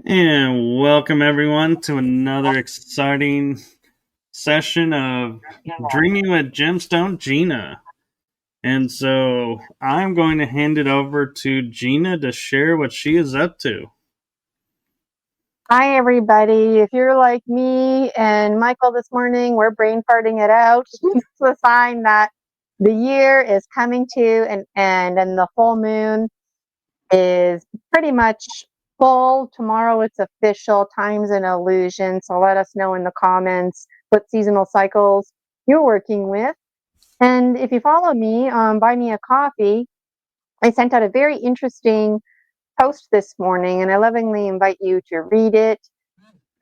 And welcome everyone to another exciting session of Dreaming with Gemstone Gina. And so I'm going to hand it over to Gina to share what she is up to. Hi, everybody. If you're like me and Michael this morning, we're brain farting it out. It's a sign that the year is coming to an end and the full moon is pretty much full. Tomorrow it's official. Time's an illusion. So let us know in the comments what seasonal cycles you're working with. And if you follow me on Buy Me a Coffee, I sent out a very interesting post this morning and I lovingly invite you to read it.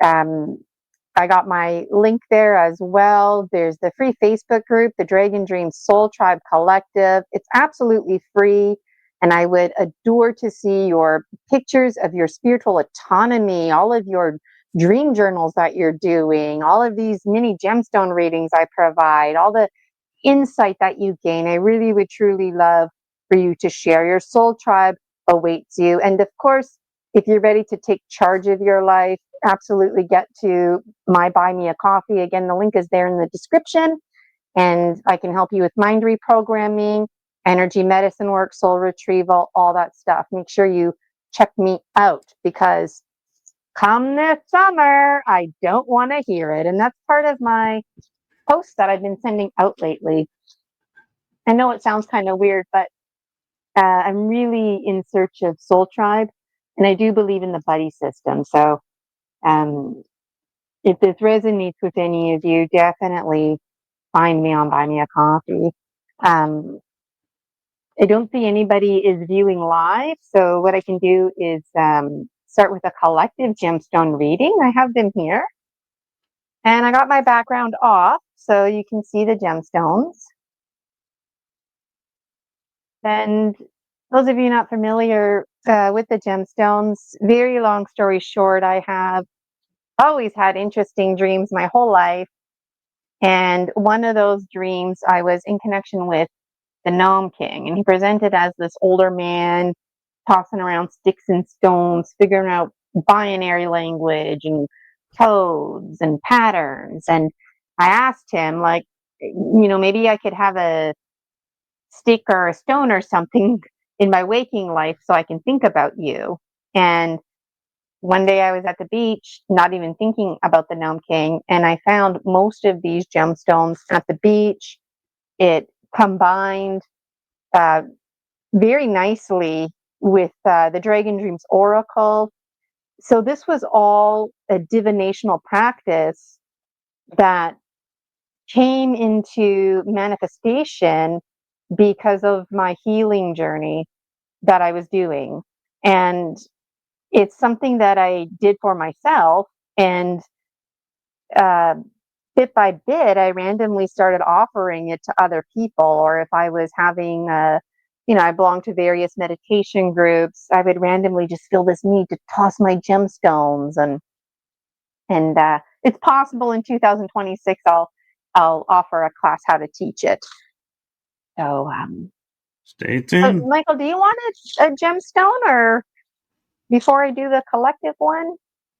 I got my link there as well. There's the free Facebook group, the Dragon Dream Soul Tribe Collective. It's absolutely free. And I would adore to see your pictures of your spiritual autonomy, all of your dream journals that you're doing, all of these mini gemstone readings I provide, all the insight that you gain. I really would truly love for you to share. Your soul tribe awaits you. And of course, if you're ready to take charge of your life, absolutely get to my Buy Me a Coffee. Again, the link is there in the description. And I can help you with mind reprogramming, energy medicine work, soul retrieval, all that stuff. Make sure you check me out because come this summer, I don't want to hear it. And that's part of my posts that I've been sending out lately. I know it sounds kind of weird, but I'm really in search of soul tribe, and I do believe in the buddy system. So if this resonates with any of you, definitely find me on Buy Me a Coffee. I don't see anybody is viewing live, so what I can do is start with a collective gemstone reading. I have them here. And I got my background off, so you can see the gemstones. And those of you not familiar with the gemstones, very long story short, I have always had interesting dreams my whole life. And one of those dreams, I was in connection with the Gnome King, and he presented as this older man tossing around sticks and stones, figuring out binary language and codes and patterns. And I asked him, like, maybe I could have a stick or a stone or something in my waking life so I can think about you. And one day I was at the beach, not even thinking about the Gnome King, and I found most of these gemstones at the beach. It combined very nicely with the Dragon Dreams Oracle. So this was all a divinational practice that came into manifestation because of my healing journey that I was doing. And it's something that I did for myself. And bit by bit, I randomly started offering it to other people. Or if I was having I belong to various meditation groups, I would randomly just feel this need to toss my gemstones. And it's possible in 2026 I'll offer a class how to teach it. So Stay tuned. Michael, do you want a gemstone, or before I do the collective one?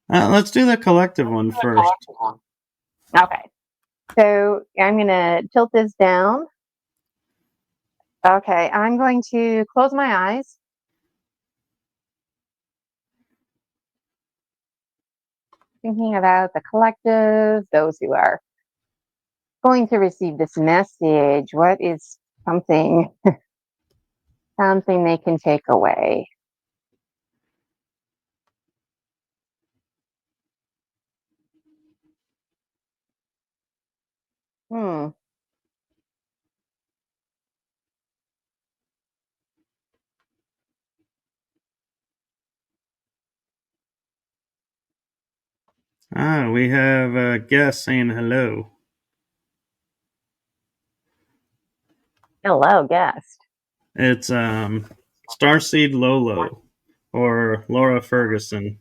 Let's do the collective one first. Okay. So I'm going to tilt this down. Okay, I'm going to close my eyes. Thinking about the collective, those who are going to receive this message. What is something they can take away? Hmm. We have a guest saying hello. Hello, guest. It's Starseed Lolo or Laura Ferguson.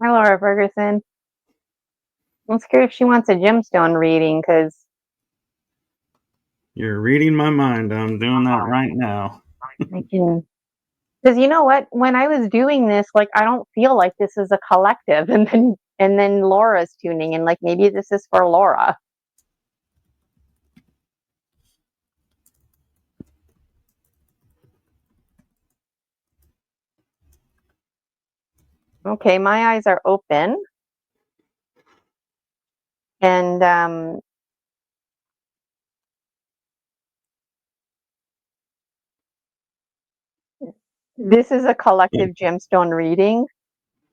Hi, Laura Ferguson. Let's hear if she wants a gemstone reading, because You're reading my mind. I'm doing that right now. I can Because you know what? When I was doing this, like, I don't feel like this is a collective. And then Laura's tuning in, like, maybe this is for Laura. Okay, my eyes are open. And this is a collective gemstone reading.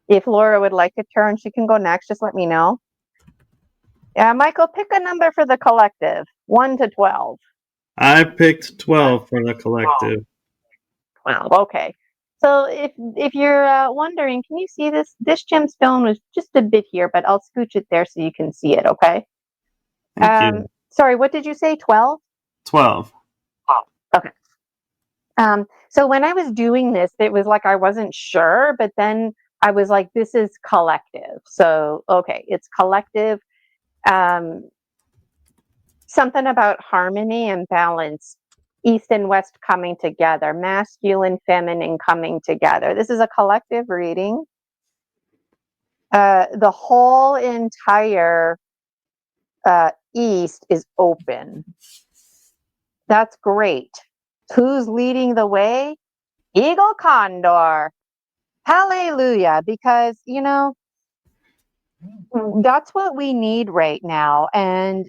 If Laura would like a turn, she can go next. Just let me know. Yeah, Michael, pick a number for the collective, 1 to 12. I picked 12 for the collective. 12. Okay. So if you're wondering, can you see this? This gemstone was just a bit here, but I'll scooch it there so you can see it. Okay. Thank you. Sorry, what did you say? 12? 12. Okay. So when I was doing this, it was like I wasn't sure, but then I was like, this is collective. So, okay, it's collective. Something about harmony and balance, east and west coming together, masculine, feminine coming together. This is a collective reading. The whole entire east is open. That's great. Who's leading the way? Eagle Condor. Hallelujah. Because, you know, that's what we need right now. And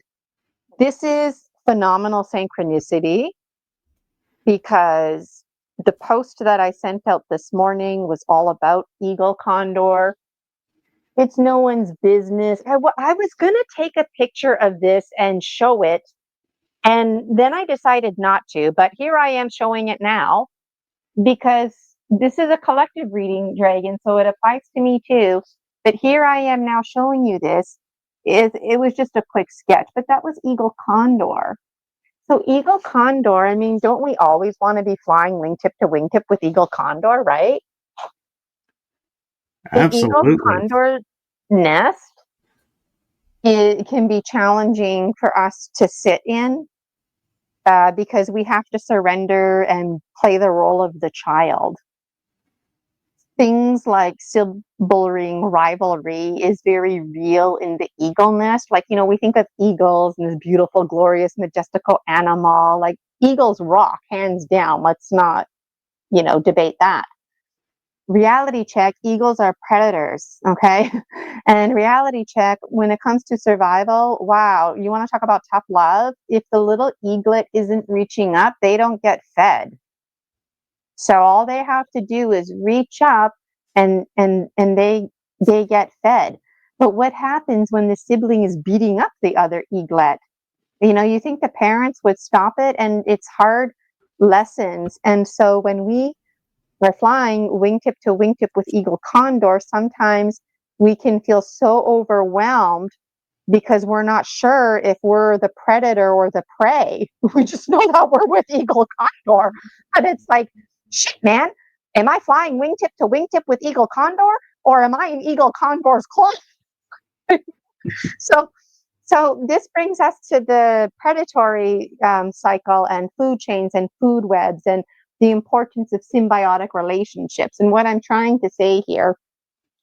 this is phenomenal synchronicity, because the post that I sent out this morning was all about Eagle Condor. It's no one's business. I was going to take a picture of this and show it, and then I decided not to. But here I am showing it now, because this is a collective reading, Dragon, so it applies to me too. But here I am now showing you this. It was just a quick sketch, but that was Eagle Condor. So Eagle Condor, I mean, don't we always want to be flying wingtip to wingtip with Eagle Condor, right? The Eagle Absolutely. Condor nest, it can be challenging for us to sit in, because we have to surrender and play the role of the child. Things like sibling rivalry is very real in the eagle nest. Like, you know, we think of eagles and this beautiful, glorious, majestical animal. Like, eagles rock, hands down. Let's not, you know, debate that. Reality check, eagles are predators, okay? And reality check, when it comes to survival, wow, you want to talk about tough love? If the little eaglet isn't reaching up, they don't get fed. So all they have to do is reach up, and they get fed. But what happens when the sibling is beating up the other eaglet? You know, you think the parents would stop it, and it's hard lessons. And so when we are flying wingtip to wingtip with Eagle Condor, sometimes we can feel so overwhelmed because we're not sure if we're the predator or the prey. We just know that we're with Eagle Condor. But it's like, shit, man, am I flying wingtip to wingtip with Eagle Condor, or am I in Eagle Condor's claw? So this brings us to the predatory cycle and food chains and food webs and the importance of symbiotic relationships. And what I'm trying to say here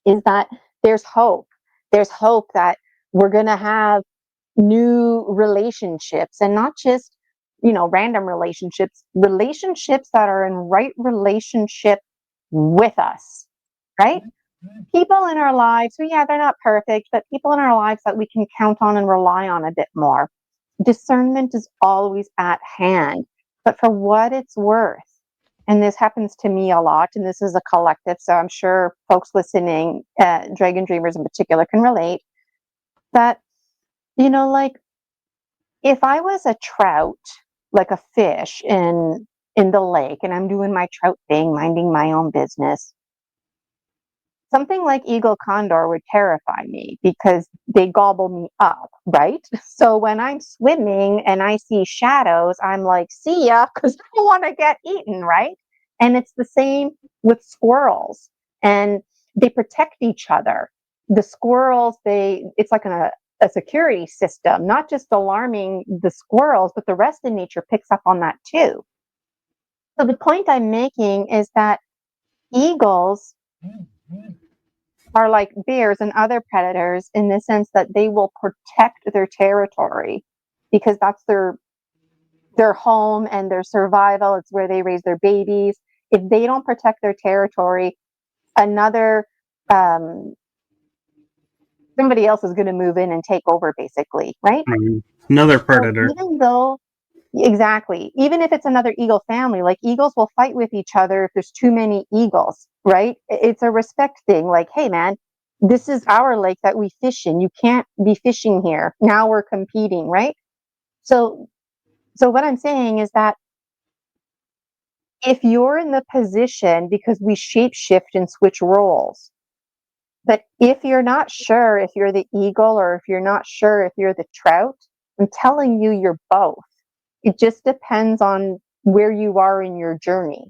is that there's hope. There's hope that we're going to have new relationships, and not just, you know, random relationships that are in right relationship with us, right? People in our lives, well, yeah, they're not perfect, but people in our lives that we can count on and rely on a bit more. Discernment is always at hand, but for what it's worth, and this happens to me a lot, and this is a collective, so I'm sure folks listening, Dragon Dreamers in particular, can relate, that, you know, like, if I was a trout, like a fish in the lake, and I'm doing my trout thing, minding my own business, something like Eagle Condor would terrify me because they gobble me up, right? So when I'm swimming and I see shadows, I'm like, see ya, because I don't want to get eaten, right? And it's the same with squirrels, and they protect each other. The squirrels, it's like a security system, not just alarming the squirrels, but the rest of nature picks up on that too. So the point I'm making is that Eagles are like bears and other predators in the sense that they will protect their territory because that's their home and their survival. It's where they raise their babies. If they don't protect their territory, another somebody else is going to move in and take over, basically, right? Another predator. So even though, exactly, even if it's another eagle family, like eagles will fight with each other if there's too many eagles, right? It's a respect thing. Like, hey, man, this is our lake that we fish in. You can't be fishing here. Now we're competing, right? So what I'm saying is that if you're in the position, because we shape shift and switch roles, but if you're not sure if you're the eagle or if you're not sure if you're the trout, I'm telling you, you're both. It just depends on where you are in your journey.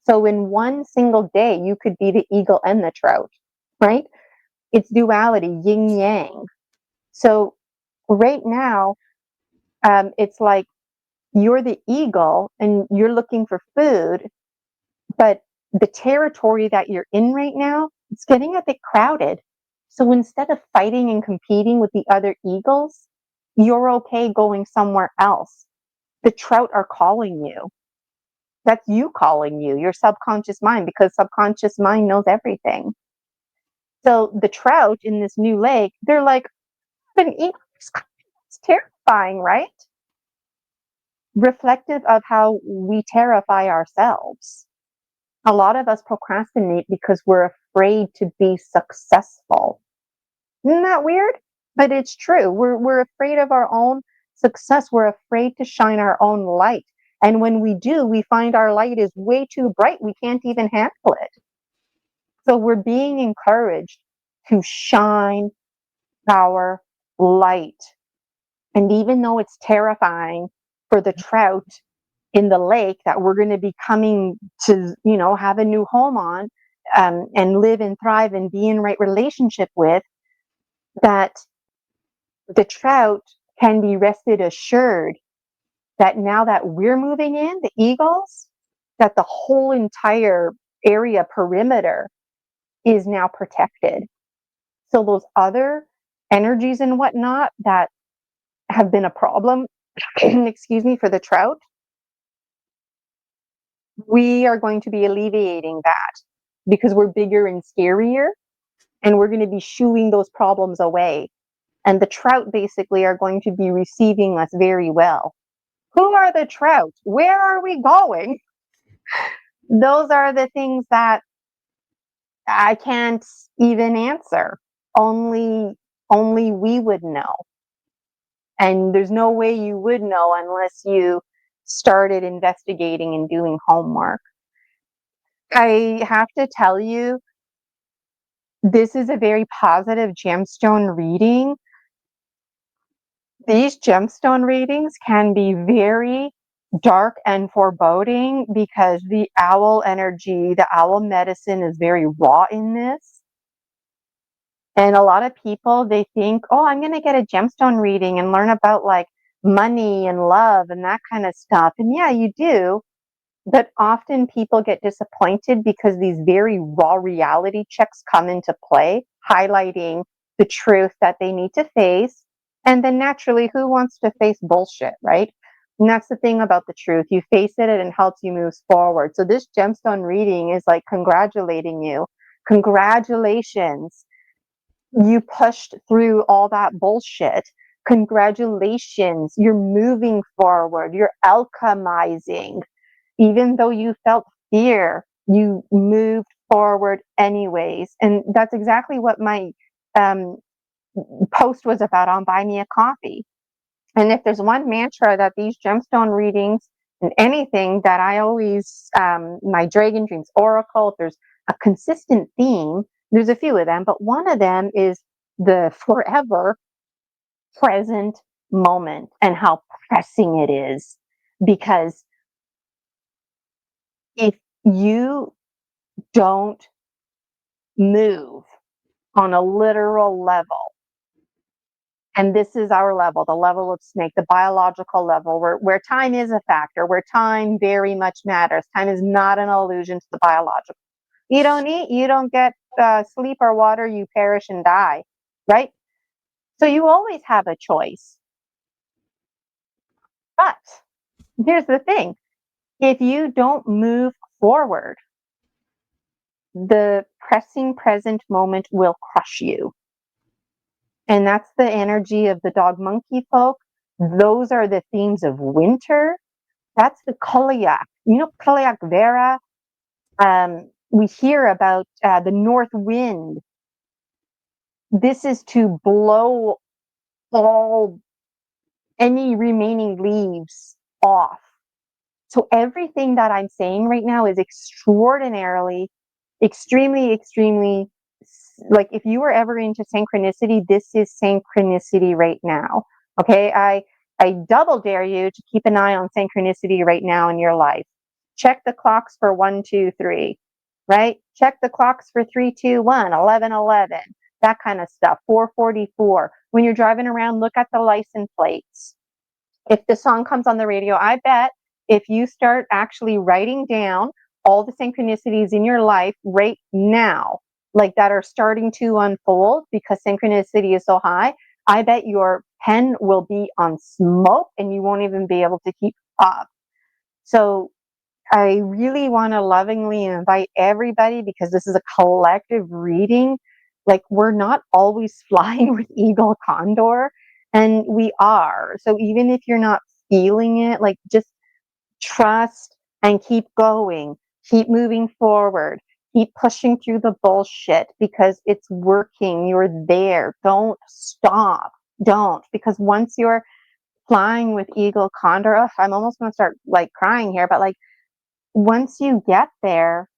So in one single day, you could be the eagle and the trout, right? It's duality, yin yang. So right now, it's like you're the eagle and you're looking for food, but the territory that you're in right now, it's getting a bit crowded. So instead of fighting and competing with the other eagles, you're okay going somewhere else. The trout are calling you. That's you calling you, your subconscious mind, because subconscious mind knows everything. So the trout in this new lake, they're like, an eagle, it's terrifying, right? Reflective of how we terrify ourselves. A lot of us procrastinate because we're afraid to be successful. Isn't that weird? But it's true. We're afraid of our own success. We're afraid to shine our own light. And when we do, we find our light is way too bright. We can't even handle it. So we're being encouraged to shine our light. And even though it's terrifying for the trout in the lake that we're going to be coming to, have a new home on, and live and thrive and be in right relationship with, that the trout can be rested assured that now that we're moving in, the eagles, that the whole entire area perimeter is now protected. So those other energies and whatnot that have been a problem, excuse me, for the trout, we are going to be alleviating that because we're bigger and scarier, and we're going to be shooing those problems away. And the trout basically are going to be receiving us very well. Who are the trout? Where are we going? Those are the things that I can't even answer. Only we would know. And there's no way you would know unless you started investigating and doing homework. I have to tell you, this is a very positive gemstone reading. These gemstone readings can be very dark and foreboding because the owl energy, the owl medicine is very raw in this. And a lot of people, they think, oh, I'm going to get a gemstone reading and learn about like money and love and that kind of stuff. And yeah, you do. But often people get disappointed because these very raw reality checks come into play, highlighting the truth that they need to face. And then naturally, who wants to face bullshit, right? And that's the thing about the truth. You face it and it helps you move forward. So this gemstone reading is like congratulating you. Congratulations. You pushed through all that bullshit. Congratulations. You're moving forward. You're alchemizing. Even though you felt fear, you moved forward anyways. And that's exactly what my post was about on Buy Me a Coffee. And if there's one mantra that these gemstone readings and anything that I always, my Dragon Dreams Oracle, if there's a consistent theme, there's a few of them, but one of them is the forever present moment and how pressing it is. Because if you don't move on a literal level, and this is our level, the level of snake, the biological level, where time is a factor, where time very much matters. Time is not an illusion to the biological. You don't eat, you don't get sleep or water, you perish and die, right? So you always have a choice. But here's the thing. If you don't move forward, the pressing present moment will crush you. And that's the energy of the dog monkey folk. Those are the themes of winter. That's the Koliak. You know, Koliak Vera? We hear about the north wind. This is to blow any remaining leaves off. So everything that I'm saying right now is extraordinarily, extremely, like if you were ever into synchronicity, this is synchronicity right now. Okay, I double dare you to keep an eye on synchronicity right now in your life. Check the clocks for 1, 2, 3, right? Check the clocks for 3, 2, 1, 11, 11, that kind of stuff. 444. When you're driving around, look at the license plates. If the song comes on the radio, I bet if you start actually writing down all the synchronicities in your life right now, like that are starting to unfold because synchronicity is so high, I bet your pen will be on smoke and you won't even be able to keep up. So I really want to lovingly invite everybody, because this is a collective reading. Like, we're not always flying with Eagle Condor, and we are. So even if you're not feeling it, like, just trust and keep going, keep moving forward, keep pushing through the bullshit because it's working. You're there. Don't stop. Don't, because once you're flying with Eagle Condor, I'm almost going to start like crying here, but like, once you get there,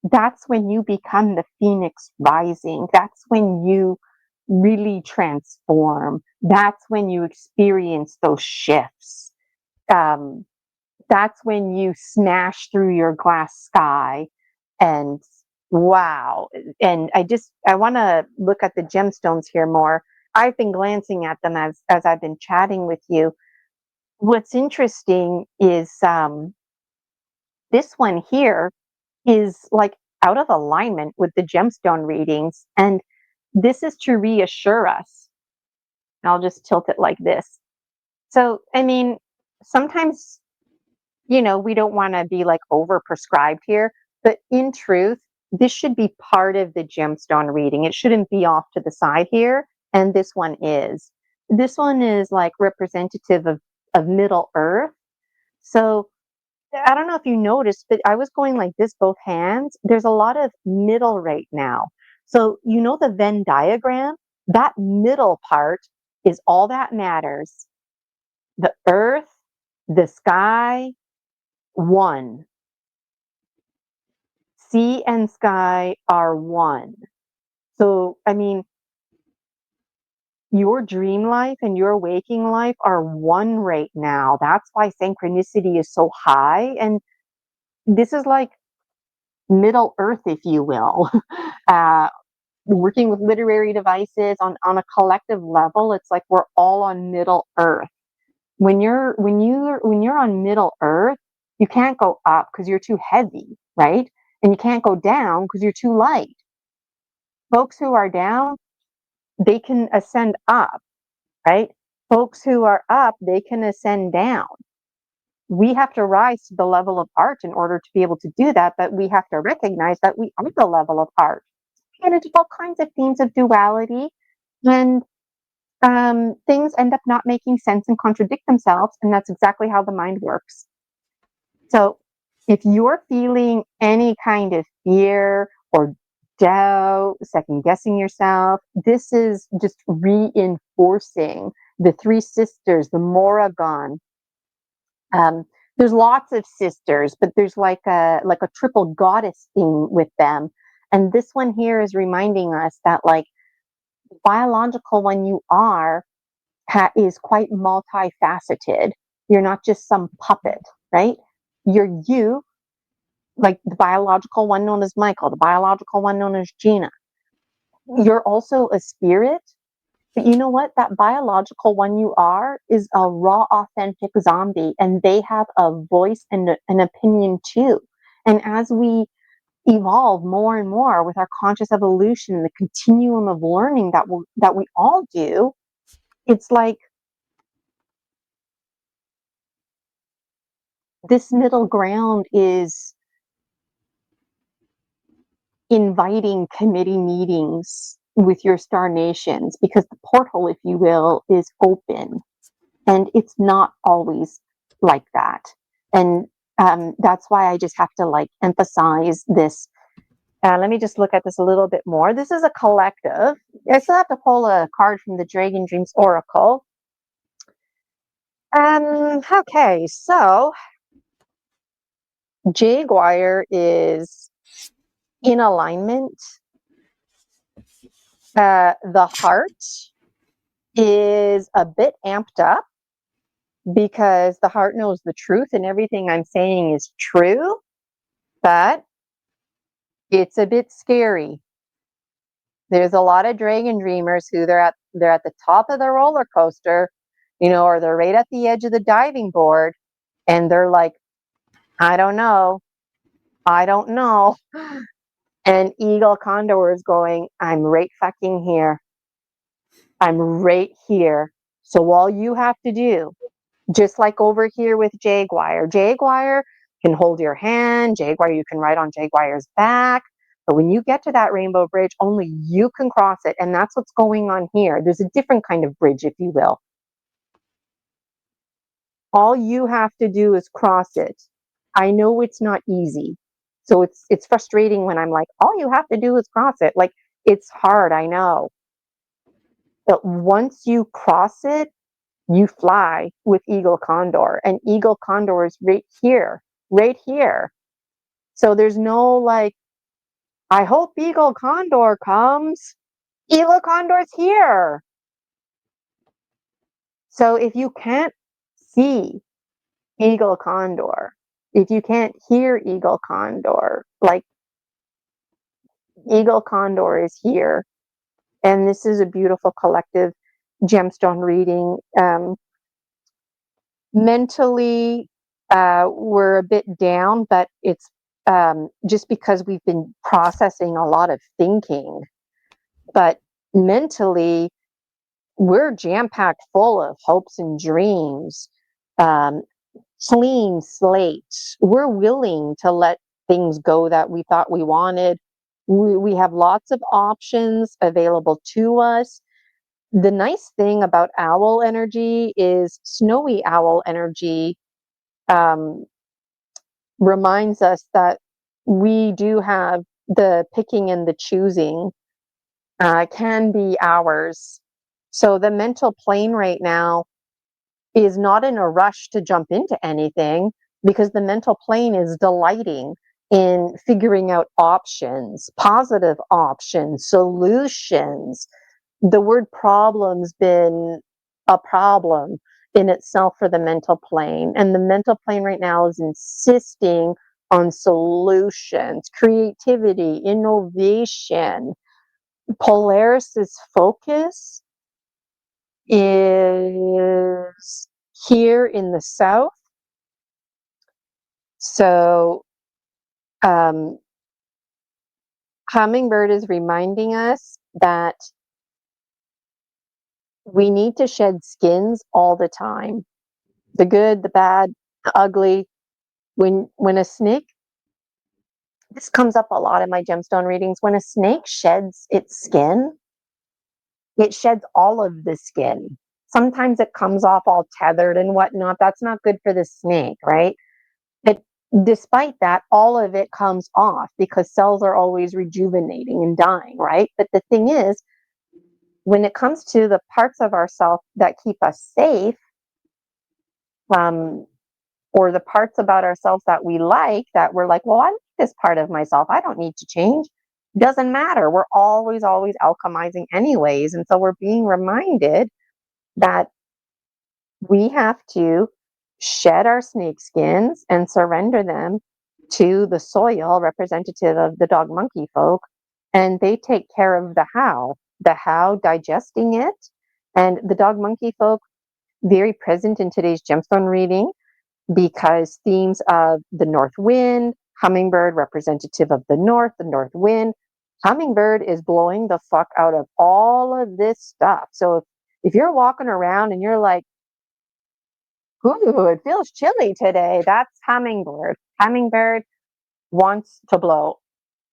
that's when you become the phoenix rising. That's when you really transform. That's when you experience those shifts. That's when you smash through your glass sky and wow. And I want to look at the gemstones here more. I've been glancing at them as I've been chatting with you. What's interesting is this one here is like out of alignment with the gemstone readings. And this is to reassure us. I'll just tilt it like this. So, I mean, sometimes, you know, we don't want to be like over prescribed here, but in truth, this should be part of the gemstone reading. It shouldn't be off to the side here. And this one is. This one is like representative of Middle Earth. So I don't know if you noticed, but I was going like this, both hands. There's a lot of middle right now. So, you know, the Venn diagram, that middle part is all that matters. The earth, the sky, one. Sea and sky are one. So, I mean, your dream life and your waking life are one right now. That's why synchronicity is so high. And this is like Middle Earth, if you will. Working with literary devices on a collective level, it's like we're all on Middle Earth. When you're on Middle Earth, you can't go up because you're too heavy, right? And you can't go down because you're too light. Folks who are down, they can ascend up, right? Folks who are up, they can ascend down. We have to rise to the level of art in order to be able to do that, but we have to recognize that we are the level of art. And it's all kinds of themes of duality, and things end up not making sense and contradict themselves, and that's exactly how the mind works. So if you're feeling any kind of fear or doubt, second guessing yourself, this is just reinforcing the three sisters, the Morrigan. There's lots of sisters, but there's like a triple goddess theme with them. And this one here is reminding us that like the biological one you are is quite multifaceted. You're not just some puppet, right? You're you, like the biological one known as Michael, the biological one known as Gina. You're also a spirit. But you know what? That biological one you are is a raw, authentic zombie, and they have a voice and an opinion too. And as we evolve more and more with our conscious evolution and the continuum of learning that we all do, it's like this middle ground is inviting committee meetings with your star nations, because the portal, if you will, is open, and it's not always like that. And that's why I just have to like emphasize this. Let me just look at this a little bit more. This is a collective. I still have to pull a card from the Dragon Dreams Oracle. Okay, so Jaguar is in alignment. The heart is a bit amped up because the heart knows the truth and everything I'm saying is true, but it's a bit scary. There's a lot of dragon dreamers who they're at the top of the roller coaster, or they're right at the edge of the diving board, and they're like, I don't know. And Eagle Condor is going, I'm right fucking here. I'm right here. So all you have to do, just like over here with Jaguar can hold your hand. Jaguar, you can ride on Jaguar's back. But when you get to that rainbow bridge, only you can cross it. And that's what's going on here. There's a different kind of bridge, if you will. All you have to do is cross it. I know it's not easy. So it's frustrating when I'm like, all you have to do is cross it. Like, it's hard, I know. But once you cross it, you fly with Eagle Condor. And Eagle Condor is right here. So there's no like, I hope Eagle Condor comes. Eagle Condor's here. So if you can't see Eagle Condor, if you can't hear Eagle Condor, like, Eagle Condor is here. And this is a beautiful collective gemstone reading. Mentally, we're a bit down, but it's just because we've been processing a lot of thinking. But mentally, we're jam-packed full of hopes and dreams. Clean slate. We're willing to let things go that we thought we wanted. We have lots of options available to us. The nice thing about owl energy is snowy owl energy reminds us that we do have the picking and the choosing can be ours. So the mental plane right now is not in a rush to jump into anything, because the mental plane is delighting in figuring out options, positive options, solutions. The word problem's been a problem in itself for the mental plane. And the mental plane right now is insisting on solutions, creativity, innovation. Polaris's focus is here in the south. So Hummingbird is reminding us that we need to shed skins all the time. The good, the bad, the ugly. When a snake, this comes up a lot in my gemstone readings, when a snake sheds its skin, it sheds all of the skin. Sometimes it comes off all tethered and whatnot. That's not good for the snake, right? But despite that, all of it comes off because cells are always rejuvenating and dying, right? But the thing is, when it comes to the parts of ourselves that keep us safe, or the parts about ourselves that we like, that we're like, well, I like this part of myself, I don't need to change. Doesn't matter. We're always alchemizing anyways. And so we're being reminded that we have to shed our snake skins and surrender them to the soil, representative of the dog monkey folk, and they take care of the how digesting it. And the dog monkey folk, very present in today's gemstone reading, because themes of the north wind, Hummingbird, representative of the north wind. Hummingbird is blowing the fuck out of all of this stuff. So if you're walking around and you're like, ooh, it feels chilly today, that's hummingbird. Hummingbird wants to blow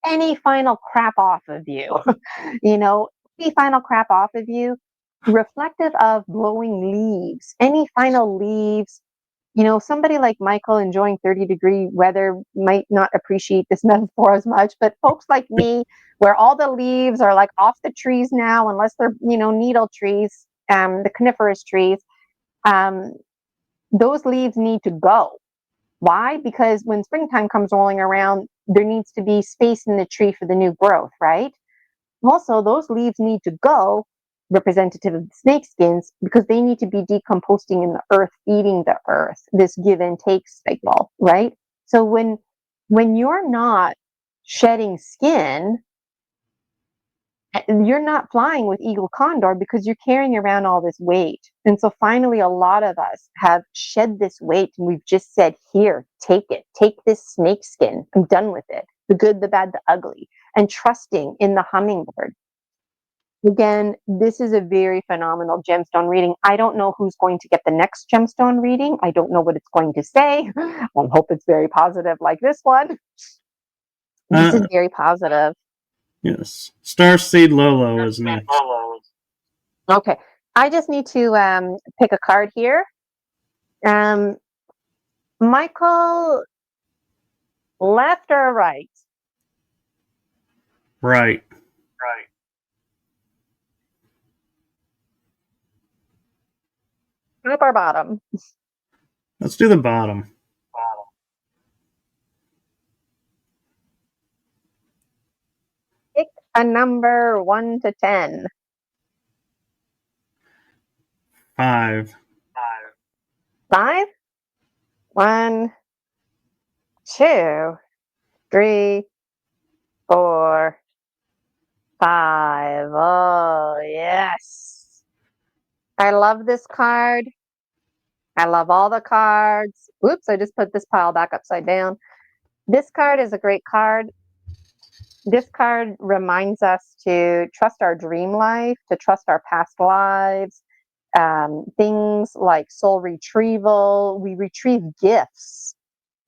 any final crap off of you. Any final crap off of you, reflective of blowing leaves, any final leaves. Somebody like Michael enjoying 30-degree weather might not appreciate this metaphor as much, but folks like me, where all the leaves are like off the trees now, unless they're, needle trees, the coniferous trees, those leaves need to go. Why? Because when springtime comes rolling around, there needs to be space in the tree for the new growth, right? Also, those leaves need to go, representative of the snake skins, because they need to be decomposing in the earth, eating the earth, this give and take cycle, right? So when you're not shedding skin, you're not flying with eagle condor because you're carrying around all this weight. And so finally, a lot of us have shed this weight and we've just said, here, take it, take this snake skin. I'm done with it. The good, the bad, the ugly, and trusting in the hummingbird. Again, this is a very phenomenal gemstone reading. I don't know who's going to get the next gemstone reading. I don't know what it's going to say. I hope it's very positive like this one. This is very positive. Yes. Starseed Lolo is next. Okay. I just need to pick a card here. Michael, left or right? Right. Top or bottom? Let's do the bottom. Pick a number 1 to 10. 5. 5? 1, 2, 3, 4, 5. Oh, yes. I love this card. I love all the cards. Oops, I just put this pile back upside down. This card is a great card. This card reminds us to trust our dream life, to trust our past lives, things like soul retrieval. We retrieve gifts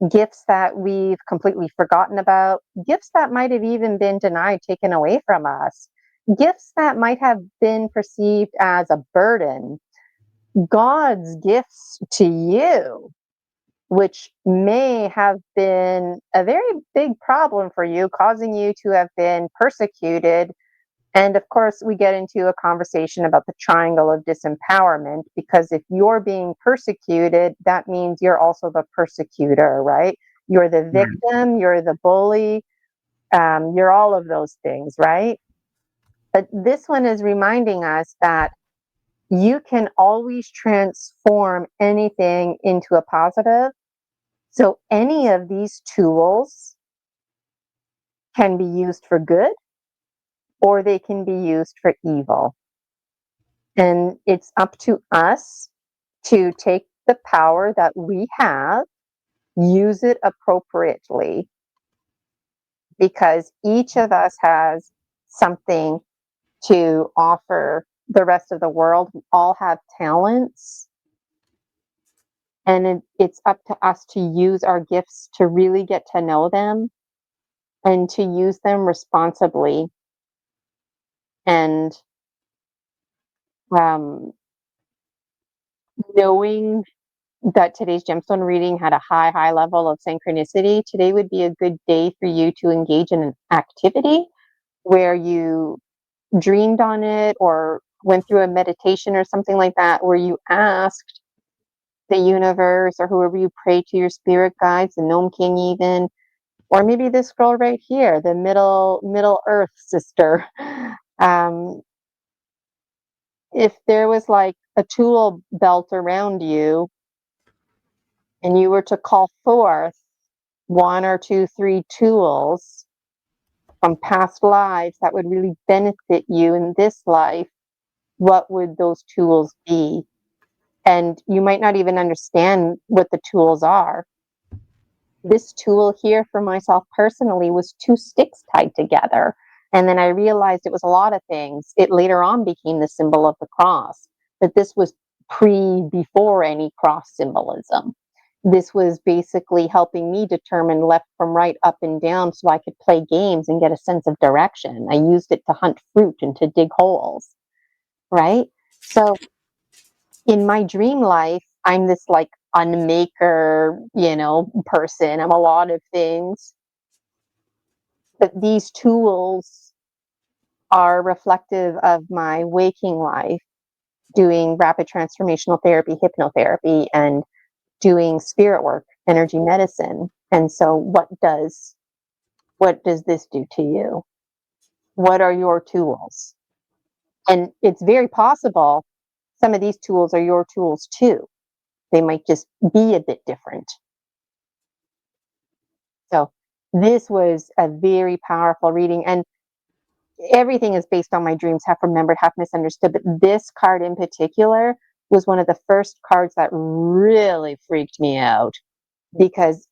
that we've completely forgotten about, gifts that might have even been denied, taken away from us, gifts that might have been perceived as a burden. God's gifts to you, which may have been a very big problem for you, causing you to have been persecuted. And of course, we get into a conversation about the triangle of disempowerment, because if you're being persecuted, that means you're also the persecutor, right? You're the victim, you're the bully, you're all of those things, right? But this one is reminding us that you can always transform anything into a positive. So any of these tools can be used for good, or they can be used for evil. And it's up to us to take the power that we have, use it appropriately, because each of us has something to offer the rest of the world. We all have talents, and it's up to us to use our gifts to really get to know them and to use them responsibly. And knowing that today's gemstone reading had a high level of synchronicity, today would be a good day for you to engage in an activity where you dreamed on it or went through a meditation or something like that, where you asked the universe or whoever you pray to, your spirit guides, the gnome king even, or maybe this girl right here, the middle earth sister. If there was like a tool belt around you and you were to call forth 1 or 2, 3 tools from past lives that would really benefit you in this life, what would those tools be? And you might not even understand what the tools are. this tool here for myself personally was 2 sticks tied together. And then I realized it was a lot of things. It later on became the symbol of the cross, but this was before any cross symbolism. This was basically helping me determine left from right, up and down, so I could play games and get a sense of direction. I used it to hunt fruit and to dig holes, right? So in my dream life, I'm this like unmaker, person. I'm a lot of things. But these tools are reflective of my waking life, doing rapid transformational therapy, hypnotherapy, and doing spirit work, energy medicine. And so what does this do to you? What are your tools? And it's very possible some of these tools are your tools too. They might just be a bit different. So this was a very powerful reading, and everything is based on my dreams, half remembered, half misunderstood. But this card in particular was one of the first cards that really freaked me out, because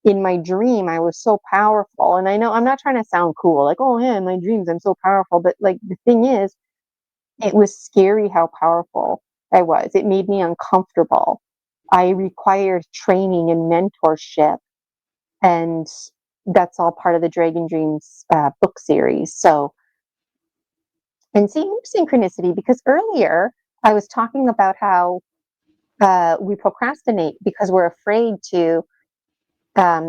in my dream I was so powerful. And I know I'm not trying to sound cool, like, oh yeah, in my dreams I'm so powerful. But like, the thing is, it was scary how powerful I was. It made me uncomfortable. I required training and mentorship, and that's all part of the Dragon Dreams book series. So, and seeing synchronicity, because earlier I was talking about how we procrastinate because we're afraid to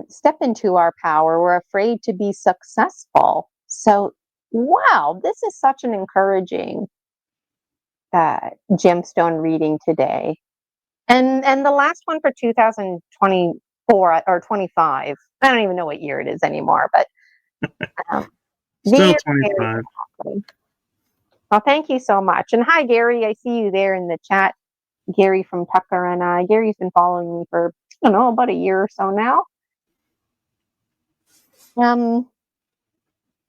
step into our power. We're afraid to be successful. So, wow, this is such an encouraging gemstone reading today. And the last one for 2024 or 25. I don't even know what year it is anymore, but Still 25. Well, thank you so much. And hi, Gary. I see you there in the chat. Gary from Tucker, and Gary's been following me for, I don't know, about a year or so now.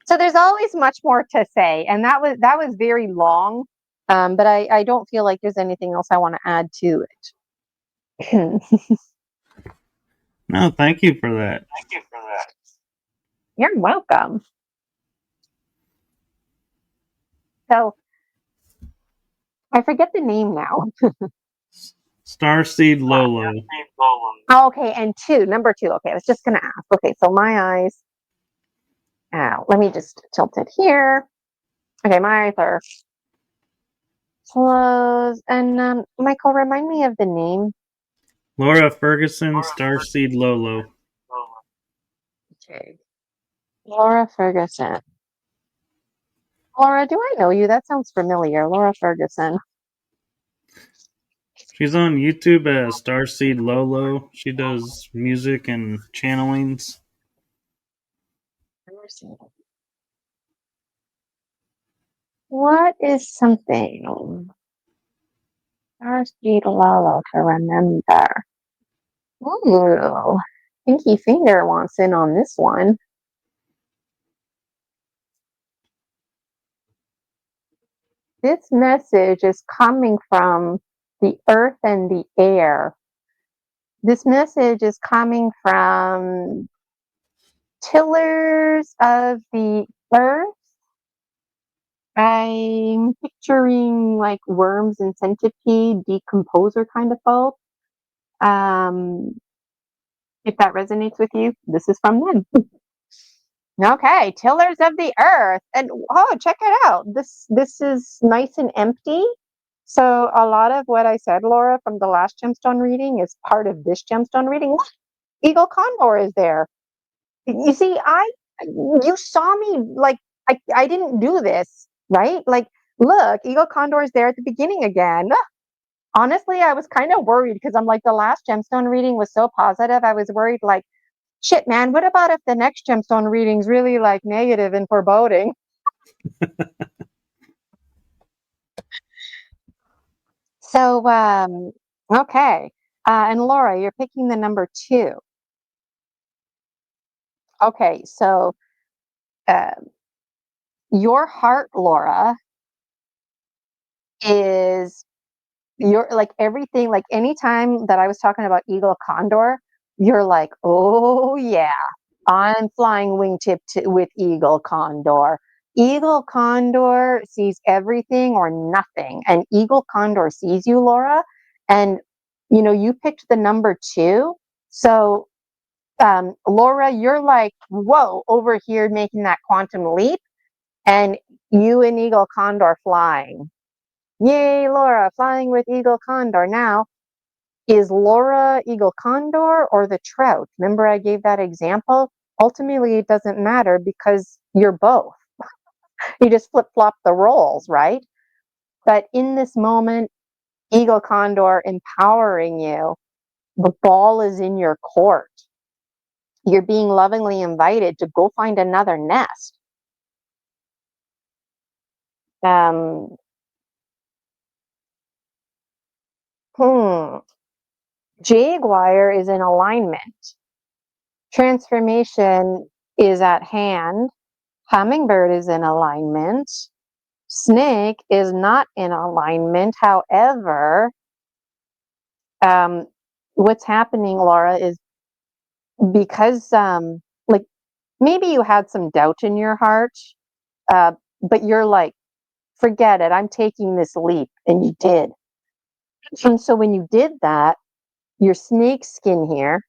So there's always much more to say, and that was very long, but I don't feel like there's anything else I want to add to it. No, thank you for that. You're welcome. So I forget the name now. Starseed Lolo. Okay, and number two. Okay, I was just gonna ask. Okay, so my eyes. Let me just tilt it here. Okay, my eyes are closed. And Michael, remind me of the name. Laura Ferguson, Starseed Lolo. Okay. Laura Ferguson. Laura, do I know you? That sounds familiar. Laura Ferguson. She's on YouTube as Starseed Lolo. She does music and channelings. What is something Starseed Lolo to remember? Ooh, Pinky Finger wants in on this one. This message is coming from the earth and the air. This message is coming from tillers of the earth. I'm picturing like worms and centipede, decomposer kind of folk. If that resonates with you, this is from them. Okay, tillers of the earth. And check it out. This is nice and empty. So a lot of what I said, Laura, from the last gemstone reading is part of this gemstone reading. Eagle Condor is there. You see, you saw me, like, I didn't do this, right? Like, look, Eagle Condor is there at the beginning again. Honestly, I was kind of worried because I'm like, the last gemstone reading was so positive. I was worried, like, shit, man, what about if the next gemstone reading's really like negative and foreboding? So, okay. And Laura, you're picking the number 2. Okay, so your heart, Laura, is your, like, everything, like anytime that I was talking about Eagle Condor, you're like, oh yeah, I'm flying wingtip with eagle condor. Eagle condor sees everything or nothing, and eagle condor sees you, Laura. And you picked the number 2, so Laura, you're like, whoa, over here making that quantum leap, and you and eagle condor flying. Yay, Laura, flying with eagle condor. Now, is Laura eagle condor or the trout? Remember I gave that example? Ultimately, it doesn't matter because you're both. You just flip-flop the roles, right? But in this moment, eagle condor empowering you, the ball is in your court. You're being lovingly invited to go find another nest. Jaguar is in alignment. Transformation is at hand. Hummingbird is in alignment. Snake is not in alignment. However, what's happening, Laura, is because like maybe you had some doubt in your heart, but you're like, forget it, I'm taking this leap, and you did. And so when you did that, your snake skin here,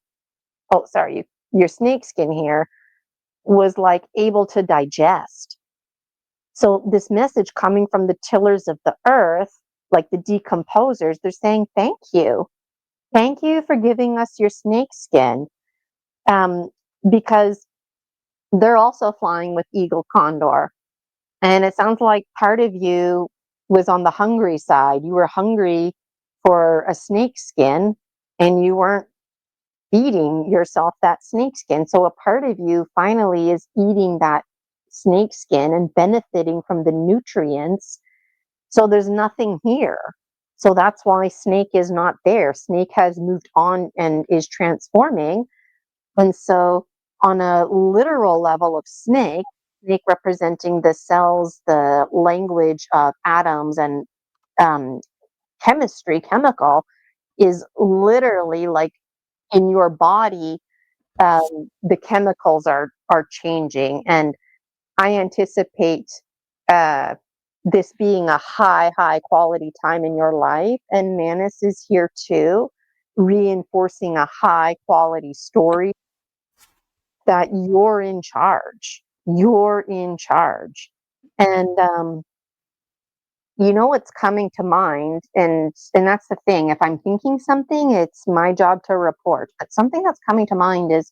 your snake skin here was like able to digest. So this message coming from the tillers of the earth, like the decomposers, they're saying, thank you. Thank you for giving us your snake skin. Because they're also flying with eagle condor. And it sounds like part of you was on the hungry side. You were hungry for a snake skin and you weren't feeding yourself that snake skin. So a part of you finally is eating that snake skin and benefiting from the nutrients. So there's nothing here. So that's why snake is not there. Snake has moved on and is transforming. And so on a literal level of snake representing the cells, the language of atoms and chemical, is literally like in your body, the chemicals are changing. And I anticipate this being a high quality time in your life. And Manus is here too, reinforcing a high quality story that you're in charge. You're in charge. And what's coming to mind, and that's the thing. If I'm thinking something, it's my job to report. But something that's coming to mind is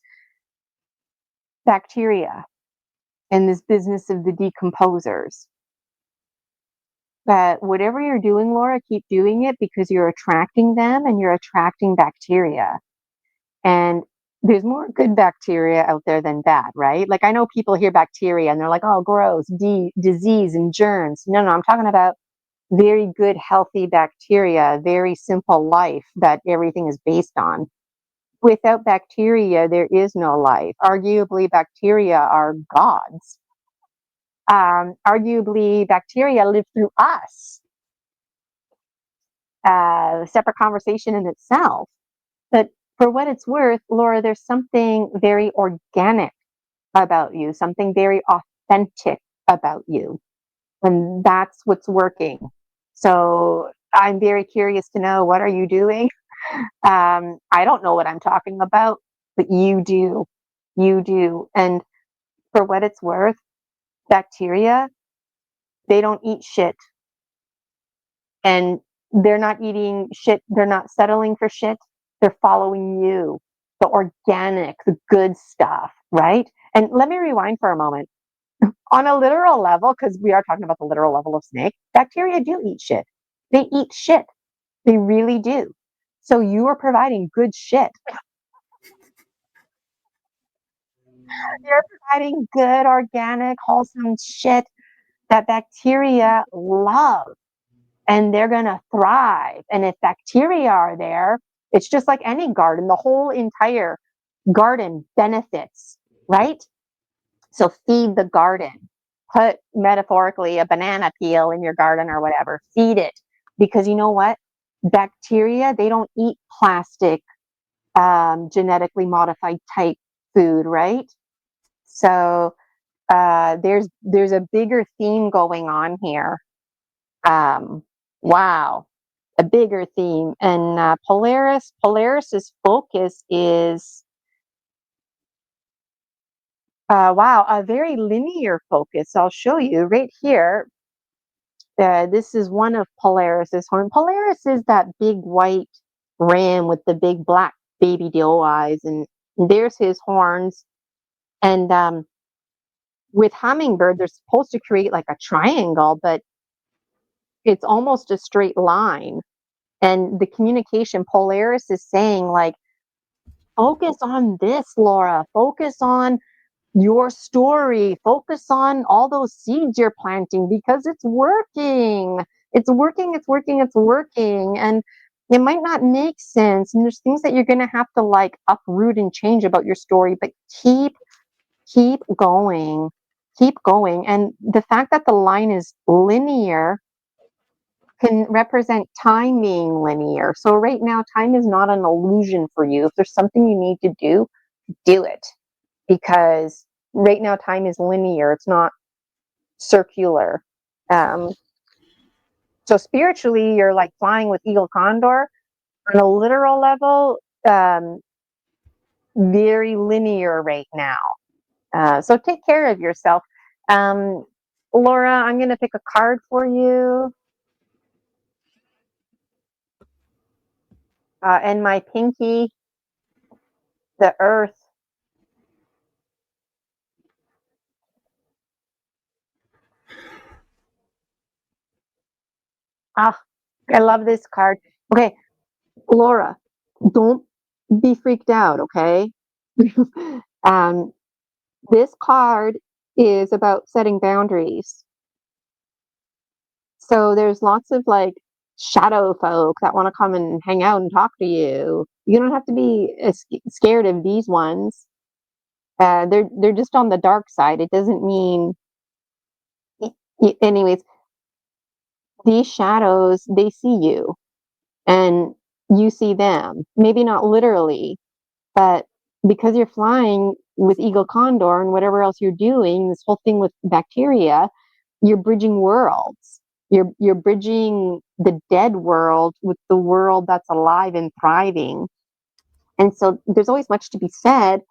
bacteria and this business of the decomposers. That whatever you're doing, Laura, keep doing it because you're attracting them and you're attracting bacteria. And there's more good bacteria out there than bad, right? Like I know people hear bacteria and they're like, oh, gross, disease and germs. No, I'm talking about very good, healthy bacteria, very simple life that everything is based on. Without bacteria, there is no life. Arguably, bacteria are gods. Arguably, bacteria live through us. Separate conversation in itself. But for what it's worth, Laura, there's something very organic about you, something very authentic about you. And that's what's working. So I'm very curious to know, what are you doing? I don't know what I'm talking about, but you do. You do. And for what it's worth, bacteria, they don't eat shit. And they're not eating shit. They're not settling for shit. They're following you, the organic, the good stuff, right? And let me rewind for a moment. On a literal level, because we are talking about the literal level of snake, bacteria do eat shit. They eat shit. They really do. So you are providing good shit. You're providing good, organic, wholesome shit that bacteria love. And they're going to thrive. And if bacteria are there, it's just like any garden. The whole entire garden benefits, right? So feed the garden. Put, metaphorically, a banana peel in your garden or whatever. Feed it. Because you know what? Bacteria, they don't eat plastic genetically modified type food, right? So there's a bigger theme going on here. Wow, a bigger theme. And Polaris's focus is wow, a very linear focus. I'll show you right here. This is one of Polaris's horn. Polaris is that big white ram with the big black baby doe eyes, and there's his horns. And with hummingbird, they're supposed to create like a triangle, but it's almost a straight line. And the communication, Polaris is saying like, focus on this, Laura. Focus on your story. Focus on all those seeds you're planting because it's working. It's working, it's working, it's working. And it might not make sense. And there's things that you're going to have to like uproot and change about your story, but keep going. Keep going. And the fact that the line is linear can represent time being linear. So right now, time is not an illusion for you. If there's something you need to do it. Because right now, time is linear. It's not circular. So spiritually, you're like flying with eagle condor. On a literal level, very linear right now. So take care of yourself. Laura, I'm going to pick a card for you. And my pinky, the earth. Ah, I love this card. Okay, Laura, don't be freaked out, okay? This card is about setting boundaries. So there's lots of like shadow folk that want to come and hang out and talk to you. You don't have to be scared of these ones. They're just on the dark side. It doesn't mean, anyways. These shadows, they see you, and you see them. Maybe not literally, but because you're flying with eagle condor and whatever else you're doing, this whole thing with bacteria, you're bridging worlds. You're bridging the dead world with the world that's alive and thriving. And so there's always much to be said,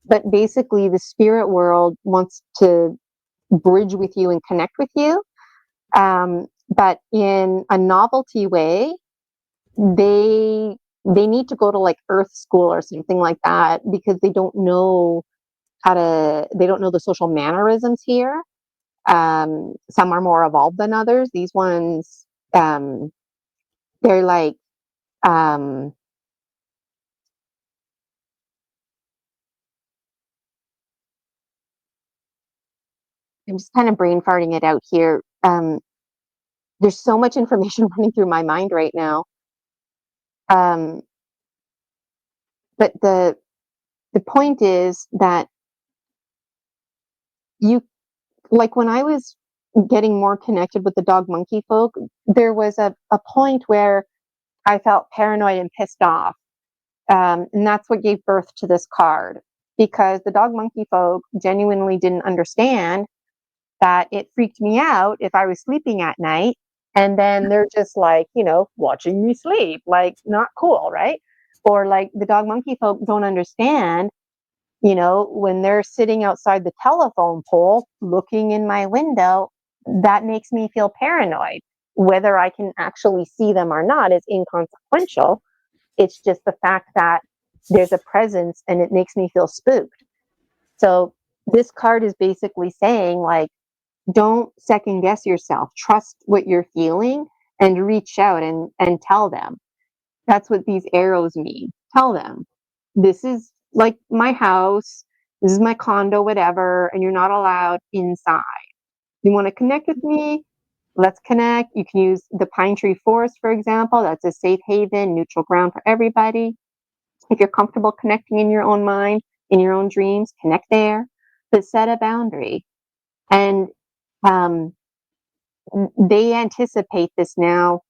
but basically the spirit world wants to bridge with you and connect with you. But in a novelty way, they need to go to like earth school or something like that because they don't know they don't know the social mannerisms here. Some are more evolved than others. These ones, they're like, I'm just kind of brain farting it out here. There's so much information running through my mind right now. But the point is that you, like when I was getting more connected with the dog monkey folk, there was a point where I felt paranoid and pissed off. And that's what gave birth to this card, because the dog monkey folk genuinely didn't understand that it freaked me out if I was sleeping at night. And then they're just like, watching me sleep, like not cool, right? Or like the dog monkey folk don't understand, when they're sitting outside the telephone pole looking in my window, that makes me feel paranoid. Whether I can actually see them or not is inconsequential. It's just the fact that there's a presence and it makes me feel spooked. So this card is basically saying, like, don't second guess yourself. Trust what you're feeling and reach out and tell them. That's what these arrows mean. Tell them, this is like my house, this is my condo, whatever, and you're not allowed inside. You want to connect with me? Let's connect. You can use the pine tree forest, for example. That's a safe haven, neutral ground for everybody. If you're comfortable connecting in your own mind, in your own dreams, connect there, but set a boundary. And they anticipate this now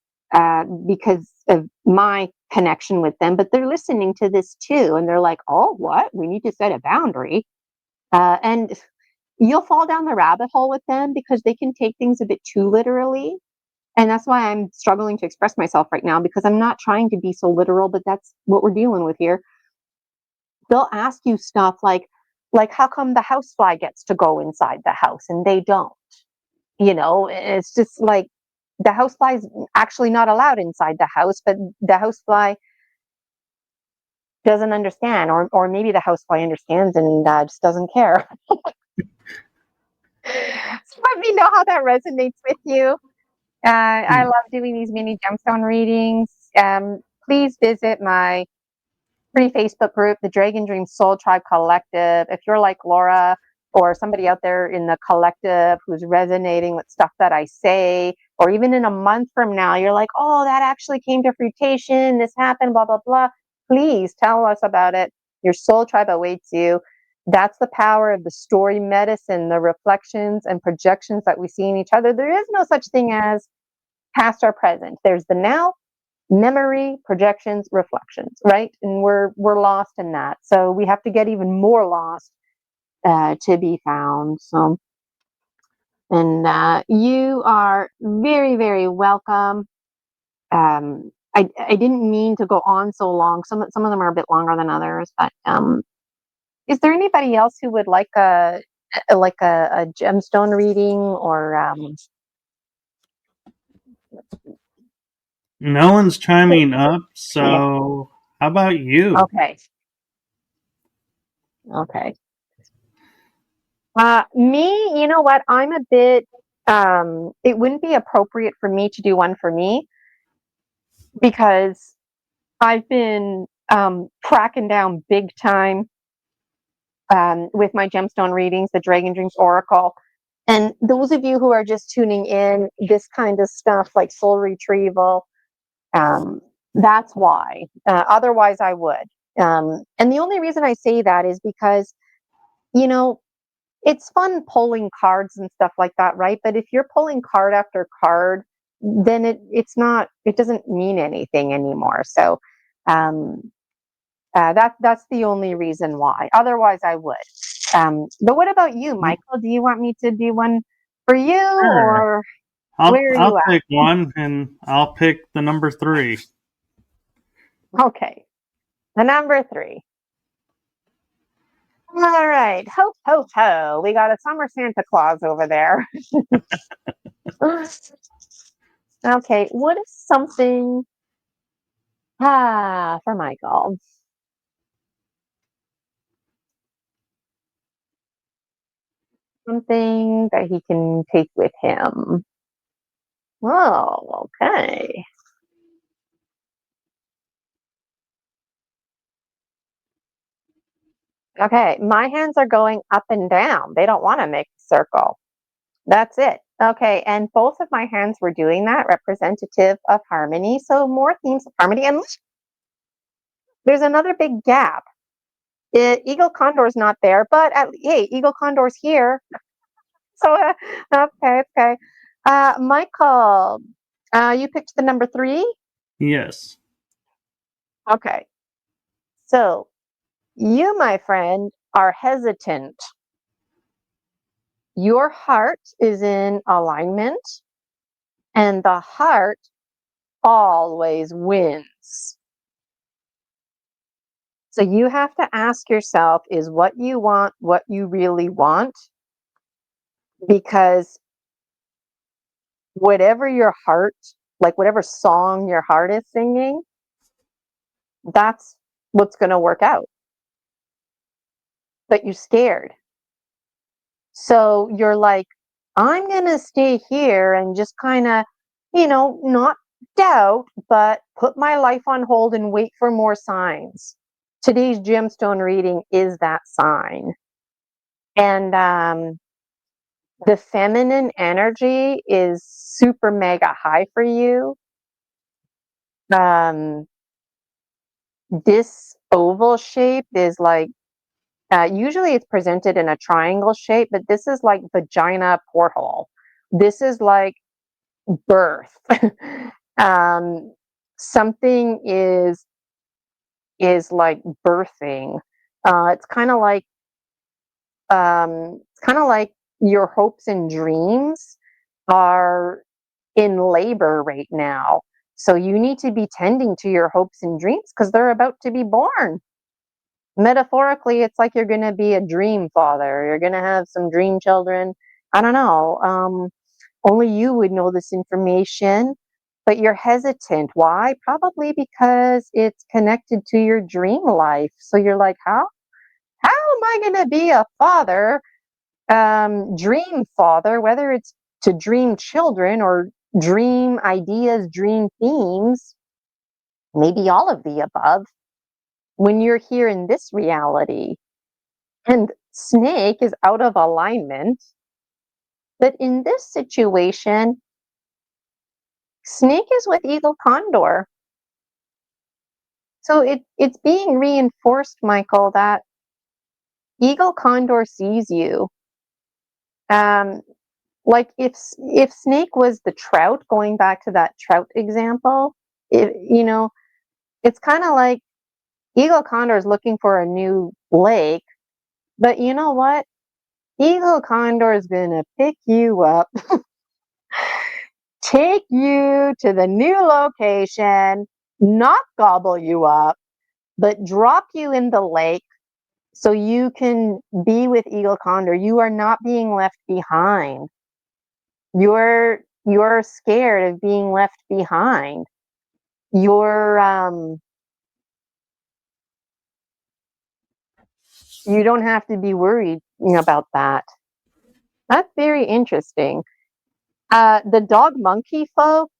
because of my connection with them, but they're listening to this too. And they're like, oh, what? We need to set a boundary. And you'll fall down the rabbit hole with them because they can take things a bit too literally. And that's why I'm struggling to express myself right now, because I'm not trying to be so literal, but that's what we're dealing with here. They'll ask you stuff like how come the housefly gets to go inside the house and they don't? It's just like the housefly is actually not allowed inside the house, but the housefly doesn't understand, or maybe the housefly understands and just doesn't care. So let me know how that resonates with you. I love doing these mini gemstone readings. Please visit my free Facebook group, the Dragon Dream Soul Tribe Collective. If you're like Laura or somebody out there in the collective who's resonating with stuff that I say, or even in a month from now, you're like, oh, that actually came to fruition, this happened, blah, blah, blah. Please tell us about it. Your soul tribe awaits you. That's the power of the story medicine, the reflections and projections that we see in each other. There is no such thing as past or present. There's the now, memory, projections, reflections, right? And we're lost in that. So we have to get even more lost to be found. So, and you are very, very welcome. I didn't mean to go on so long. Some of them are a bit longer than others, but is there anybody else who would like a gemstone reading or No one's chiming up, so how about you? Okay. Me, you know what? I'm a bit, it wouldn't be appropriate for me to do one for me because I've been cracking down big time with my gemstone readings, the Dragon Dreams Oracle. And those of you who are just tuning in, this kind of stuff like soul retrieval, that's why. Otherwise, I would. And the only reason I say that is because, it's fun pulling cards and stuff like that, right? But if you're pulling card after card, then it doesn't mean anything anymore. So that's the only reason why. Otherwise, I would. But what about you, Michael? Do you want me to do one for you, Sure. or where are I'll you pick one, and I'll pick the number 3. at? Okay, the number 3. All right, ho ho ho! We got a summer Santa Claus over there. Okay, what is something for Michael? Something that he can take with him. Oh, okay. Okay, my hands are going up and down. They don't want to make a circle. That's it. Okay, and both of my hands were doing that, representative of harmony. So more themes of harmony. And there's another big gap. Eagle Condor's not there, but hey, Eagle Condor's here. So, okay. Michael, you picked the number 3? Yes. Okay. So, you, my friend, are hesitant. Your heart is in alignment, and the heart always wins. So you have to ask yourself, is what you want what you really want? Because whatever your heart, like whatever song your heart is singing, that's what's going to work out. But you're scared. So you're like, I'm going to stay here and just kind of, not doubt, but put my life on hold and wait for more signs. Today's gemstone reading is that sign. And the feminine energy is super mega high for you. This oval shape is like, usually it's presented in a triangle shape, but this is like vagina porthole. This is like birth. something is like birthing. It's kind of like your hopes and dreams are in labor right now. So you need to be tending to your hopes and dreams because they're about to be born. Metaphorically, it's like you're going to be a dream father. You're going to have some dream children. I don't know. Only you would know this information, but you're hesitant. Why? Probably because it's connected to your dream life. So you're like, how am I going to be a father, dream father, whether it's to dream children or dream ideas, dream themes, maybe all of the above, when you're here in this reality? And snake is out of alignment. But in this situation, snake is with eagle condor. So it's being reinforced, Michael, that eagle condor sees you. Like if snake was the trout, going back to that trout example, it's kind of like eagle condor is looking for a new lake, but you know what? Eagle condor is gonna pick you up, take you to the new location, not gobble you up, but drop you in the lake so you can be with eagle condor. You are not being left behind. You're scared of being left behind. You're you don't have to be worried about that. That's very interesting. The dog monkey folk,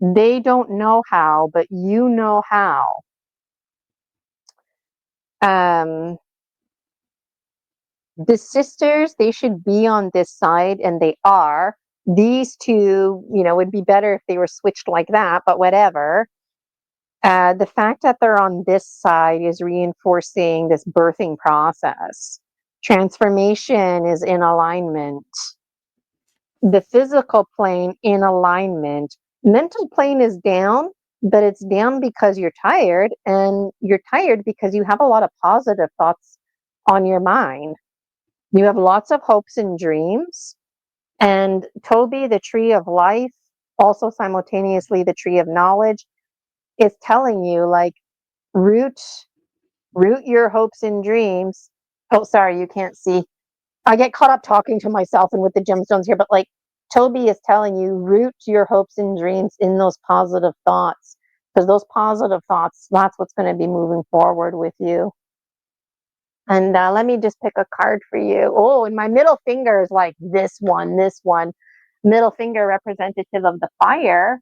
they don't know how, but you know how. The sisters, they should be on this side, and they are. These two, would be better if they were switched like that, but whatever. The fact that they're on this side is reinforcing this birthing process. Transformation is in alignment. The physical plane in alignment. Mental plane is down, but it's down because you're tired, and you're tired because you have a lot of positive thoughts on your mind. You have lots of hopes and dreams. And Toby, the tree of life, also simultaneously the tree of knowledge, is telling you, like, root your hopes and dreams. Oh, sorry, you can't see. I get caught up talking to myself and with the gemstones here, but like Toby is telling you, root your hopes and dreams in those positive thoughts, because those positive thoughts, that's what's going to be moving forward with you. And let me just pick a card for you. Oh, and my middle finger is like this one. Middle finger representative of the fire.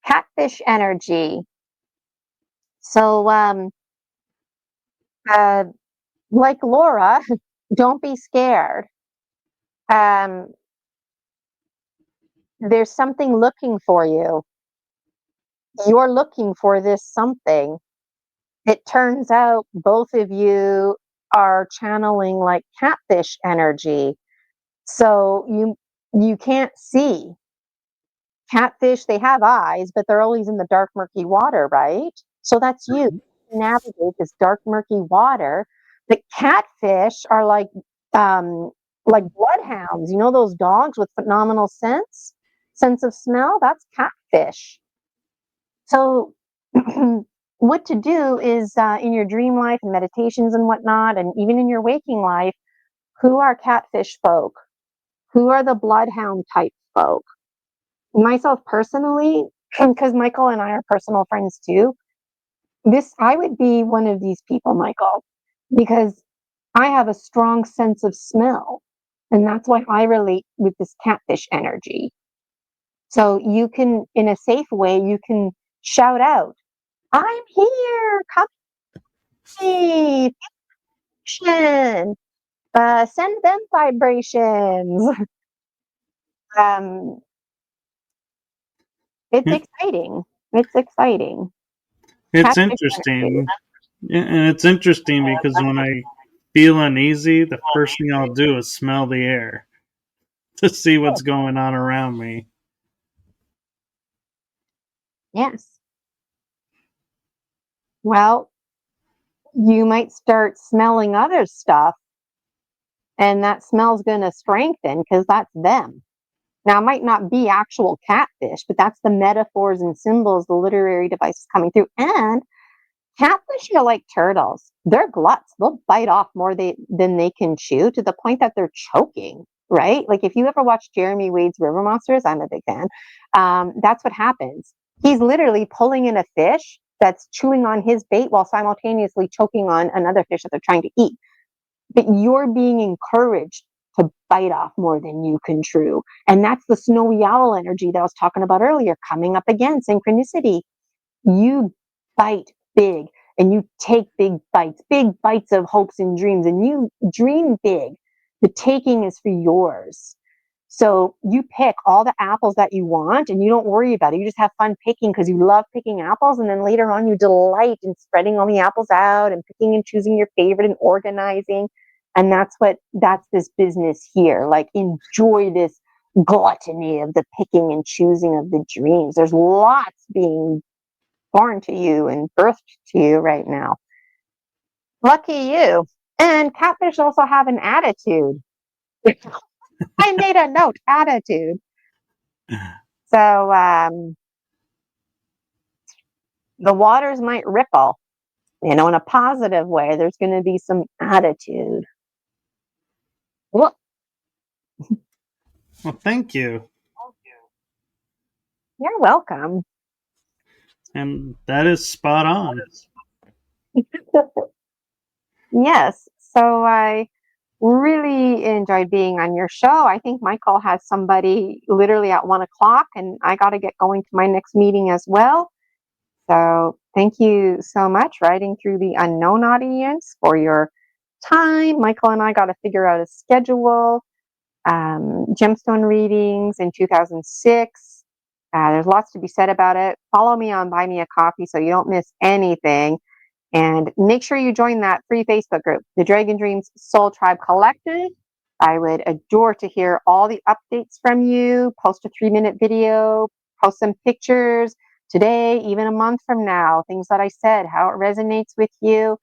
Catfish energy. So, like Laura, don't be scared. Um, there's something looking for you. You're looking for this something. It turns out both of you are channeling like catfish energy. So you can't see. Catfish, they have eyes, but they're always in the dark, murky water, right? So that's you. Navigate this dark, murky water. The catfish are like bloodhounds. You know those dogs with phenomenal sense of smell? That's catfish. So what to do is in your dream life and meditations and whatnot, and even in your waking life, who are catfish folk? Who are the bloodhound type folk? Myself personally, because Michael and I are personal friends too, I would be one of these people, Michael, because I have a strong sense of smell, and that's why I relate with this catfish energy. So you can, in a safe way, you can shout out, "I'm here, come see, send them vibrations." um, it's Yeah, exciting. It's exciting. it's Catfish energy. interesting. Yeah, and it's interesting because when I feel uneasy, the first thing I'll do is smell the air to see what's going on around me. Yes. Well, you might start smelling other stuff, and that smell's going to strengthen because that's them. Now, it might not be actual catfish, but that's the metaphors and symbols, the literary devices coming through. And catfish are like turtles. They're gluts. They'll bite off more than they can chew, to the point that they're choking, right? Like if you ever watch Jeremy Wade's River Monsters, I'm a big fan. That's what happens. He's literally pulling in a fish that's chewing on his bait while simultaneously choking on another fish that they're trying to eat. But you're being encouraged to bite off more than you can chew. And that's the snowy owl energy that I was talking about earlier, coming up again, synchronicity. You bite big and you take big bites of hopes and dreams, and you dream big. The taking is for yours. So you pick all the apples that you want and you don't worry about it. You just have fun picking because you love picking apples. And then later on, you delight in spreading all the apples out and picking and choosing your favorite and organizing. And that's this business here. Like, enjoy this gluttony of the picking and choosing of the dreams. There's lots being born to you and birthed to you right now. Lucky you. And catfish also have an attitude. I made a note, attitude. So the waters might ripple, in a positive way. There's going to be some attitude. Well, thank you. You're welcome. And that is spot on. Yes. So I really enjoyed being on your show. I think Michael has somebody literally at 1:00, and I got to get going to my next meeting as well. So thank you so much, Riding Through the Unknown audience, for your time. Michael and I got to figure out a schedule. Gemstone readings in 2006. There's lots to be said about it. Follow me on Buy Me a Coffee so you don't miss anything. And make sure you join that free Facebook group, the Dragon Dreams Soul Tribe Collective. I would adore to hear all the updates from you. Post a 3-minute video, post some pictures today, even a month from now, things that I said, how it resonates with you,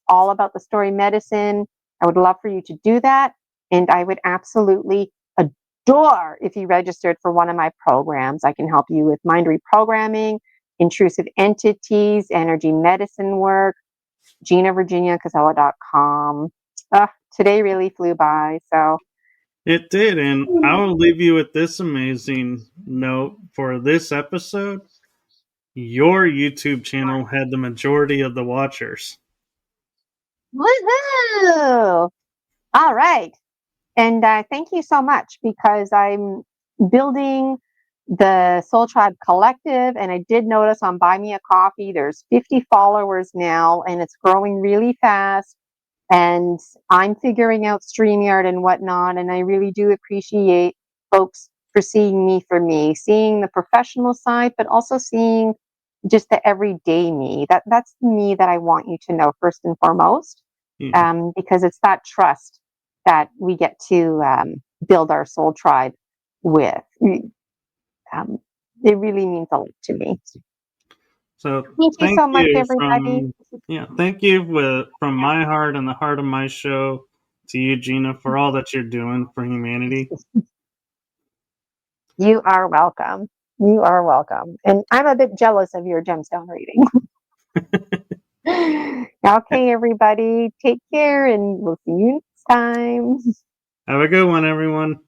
all about the story medicine. I would love for you to do that. And I would absolutely adore if you registered for one of my programs. I can help you with mind reprogramming, intrusive entities, energy medicine work. Gina, VirginiaCasella.com. Today really flew by. So it did. And I will leave you with this amazing note for this episode. Your YouTube channel had the majority of the watchers. Woohoo! All right. And thank you so much, because I'm building the Soul Tribe Collective, and I did notice on Buy Me a Coffee, there's 50 followers now, and it's growing really fast. And I'm figuring out StreamYard and whatnot, and I really do appreciate folks for seeing me for me, seeing the professional side, but also seeing just the everyday me. That's me that I want you to know first and foremost, because it's that trust that we get to build our soul tribe with. It really means a lot to me. So thank you so much, everybody. Thank you from my heart and the heart of my show to you, Gina, for all that you're doing for humanity. You are welcome. You are welcome. And I'm a bit jealous of your gemstone reading. Okay, everybody, take care, and we'll see you next time. Have a good one, everyone.